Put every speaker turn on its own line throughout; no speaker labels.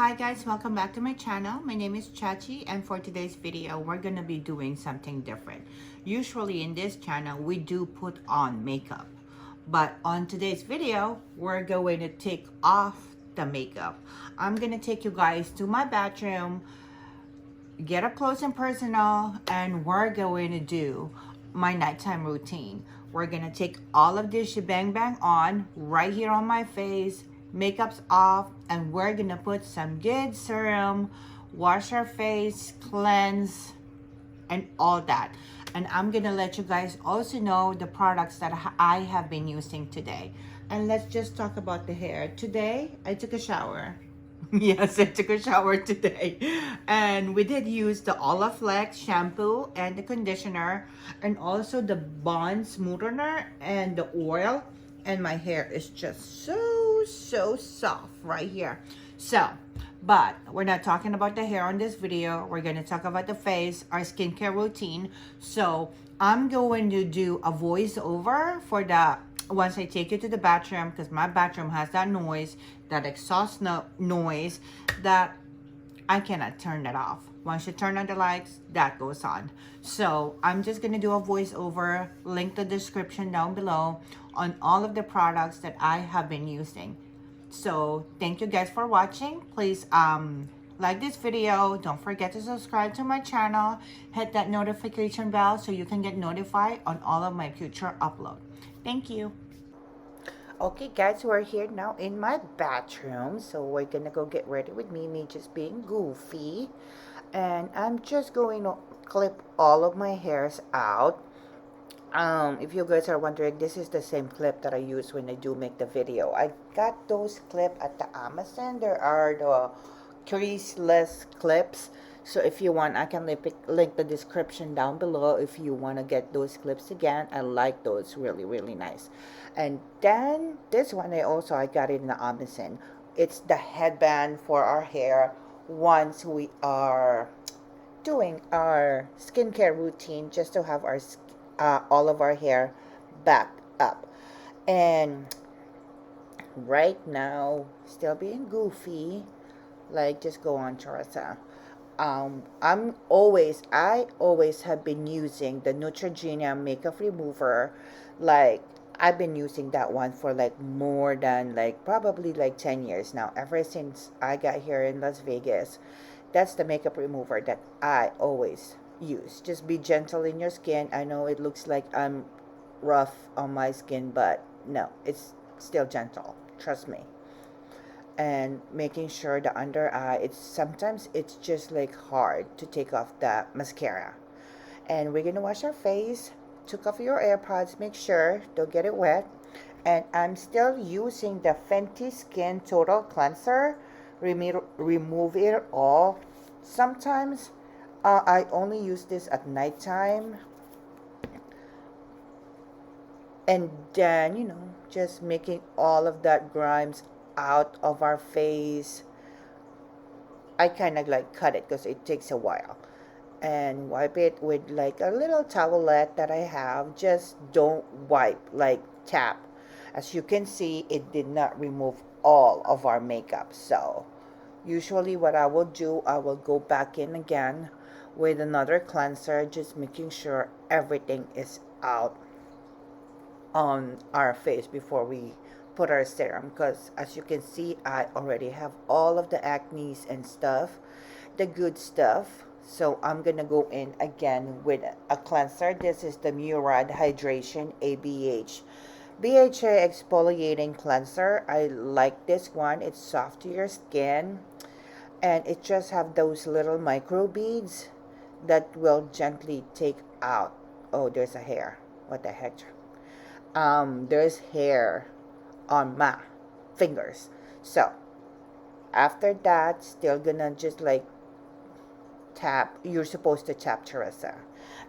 Hi guys, welcome back to my channel. My name is Chachi, and for today's video we're gonna be doing something different. Usually in this channel we do put on makeup, but on today's video we're going to take off the makeup. I'm gonna take you guys to my bathroom, get up close and personal, and we're going to do my nighttime routine. We're gonna take all of this shebang bang on right here on my face, makeup's off, and we're gonna put some good serum, wash our face, cleanse, and all that. And I'm gonna let you guys also know the products that I have been using today. And let's just talk about the hair. Today I took a shower. Yes, I took a shower today, and we did use the Olaplex shampoo and the conditioner, and also the Bond smoother and the oil, and my hair is just so soft right here. So, but we're not talking about the hair on this video. We're going to talk about the face, our skincare routine. So I'm going to do a voiceover for the once I take you to the bathroom, because my bathroom has that noise, that exhaust noise that I cannot turn it off. Once you turn on the lights, that goes on. So I'm just gonna do a voiceover, link the description down below on all of the products that I have been using. So thank you guys for watching. Please like this video. Don't forget to subscribe to my channel. Hit that notification bell so you can get notified on all of my future uploads. Thank you. Okay guys, we're here now in my bathroom, so we're gonna go get ready with me just being goofy, and I'm just going to clip all of my hairs out. If you guys are wondering, this is the same clip that I use when I do make the video. I got those clip at the Amazon. There are the creaseless clips, so if you want I can link the description down below if you want to get those clips again. I like those, really nice. And then this one I got it in the Amazon. It's the headband for our hair once we are doing our skincare routine, just to have our all of our hair back up. And right now, still being goofy, like just go on, Charissa. I always have been using the Neutrogena makeup remover. Like I've been using that one for like more than like probably like 10 years now, ever since I got here in Las Vegas. That's the makeup remover that I always use. Just be gentle in your skin. I know it looks like I'm rough on my skin, but no, it's still gentle, trust me. And making sure the under eye, sometimes it's just like hard to take off the mascara. And we're gonna wash our face. Took off your AirPods, make sure don't get it wet. And I'm still using the Fenty Skin Total Cleanser. Remove it all. Sometimes I only use this at nighttime, and then just making all of that grimes out of our face. I kind of like cut it because it takes a while, and wipe it with like a little towelette that I have. Just don't wipe, like tap. As you can see, it did not remove all of our makeup. So usually what I will do, I will go back in again with another cleanser, just making sure everything is out on our face before we put our serum, because as you can see, I already have all of the acne and stuff, the good stuff. So I'm gonna go in again with a cleanser. This is the Murad Hydration BHA exfoliating cleanser. I like this one. It's soft to your skin, and it just have those little micro beads that will gently take out. Oh, there's a hair. What the heck? There's hair on my fingers. So after that, still gonna just like tap. You're supposed to tap, Teresa.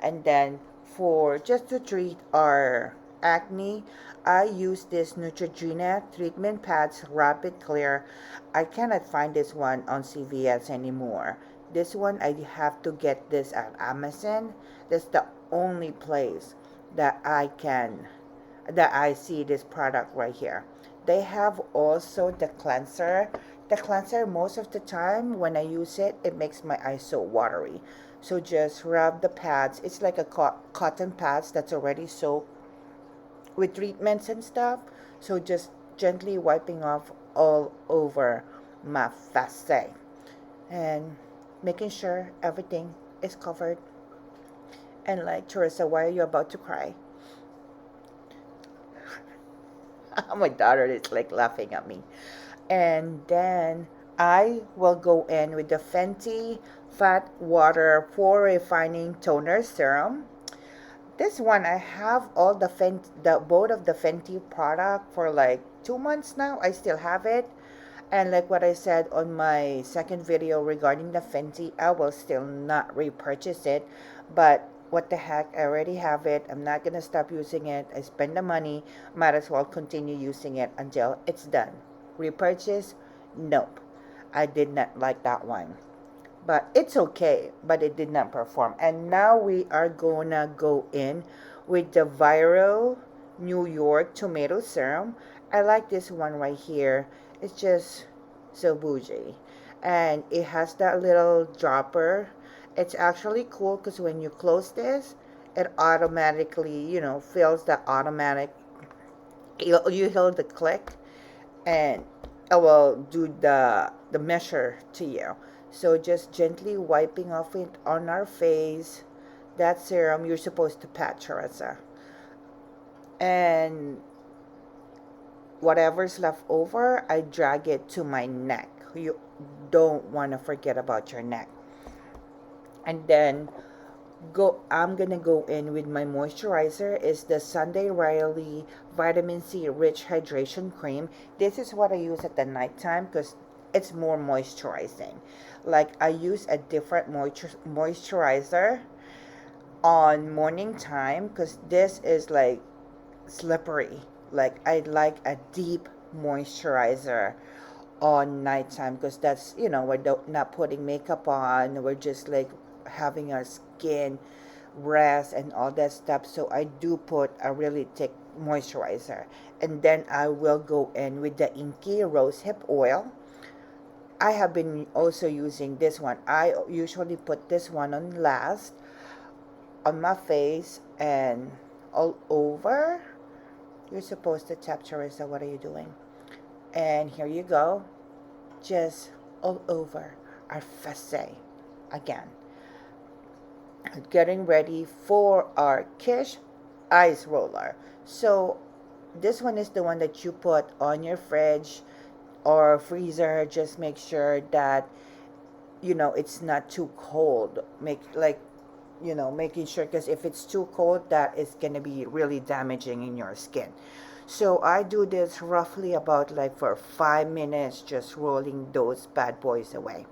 And then for just to treat our acne, I use this Neutrogena treatment pads rapid clear. I cannot find this one on CVS anymore. This one I have to get this at Amazon. That's the only place that I see this product right here. They have also the cleanser the cleanser, most of the time when I use it, it makes my eyes so watery. So just rub the pads. It's like a cotton pads that's already soaked with treatments and stuff. So just gently wiping off all over my face and making sure everything is covered. And like, Teresa, why are you about to cry? My daughter is like laughing at me. And then I will go in with the Fenty Fat Water Pore Refining Toner Serum. This one, I have all the both of the Fenty product for like 2 months now. I still have it. And like what I said on my second video regarding the Fenty, I will still not repurchase it. But what the heck, I already have it. I'm not going to stop using it. I spend the money. Might as well continue using it until it's done. Repurchase? Nope. I did not like that one. But it's okay. But it did not perform. And now we are going to go in with the Byroe New York Tomato Serum. I like this one right here. It's just so bougie. And it has that little dropper. It's actually cool because when you close this, it automatically, you know, fills the automatic. You hear the click, and it will do the measure to you. So just gently wiping off it on our face. That serum you're supposed to pat, Teresa. And whatever's left over, I drag it to my neck. You don't want to forget about your neck. And then I'm gonna go in with my moisturizer. Is the Sunday Riley Vitamin C Rich Hydration Cream. This is what I use at the nighttime because it's more moisturizing. Like I use a different moisturizer on morning time because this is like slippery. Like I like a deep moisturizer on nighttime because that's, you know, we're not putting makeup on. We're just like having our skin rest and all that stuff. So I do put a really thick moisturizer. And then I will go in with the Inky Rosehip Oil. I have been also using this one. I usually put this one on last on my face and all over. You're supposed to tap, Teresa. What are you doing? And here you go. Just all over our face again. Getting ready for our Kit.sch Ice Roller. So this one is the one that you put on your fridge or freezer. Just make sure that, you know, it's not too cold. Making sure, because if it's too cold, that is going to be really damaging in your skin. So I do this roughly about like for 5 minutes, just rolling those bad boys away.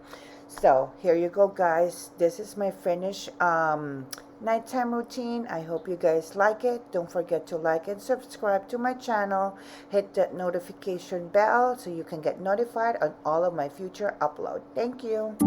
So here you go, guys. This is my finished nighttime routine. I hope you guys like it. Don't forget to like and subscribe to my channel. Hit that notification bell so you can get notified on all of my future upload. Thank you.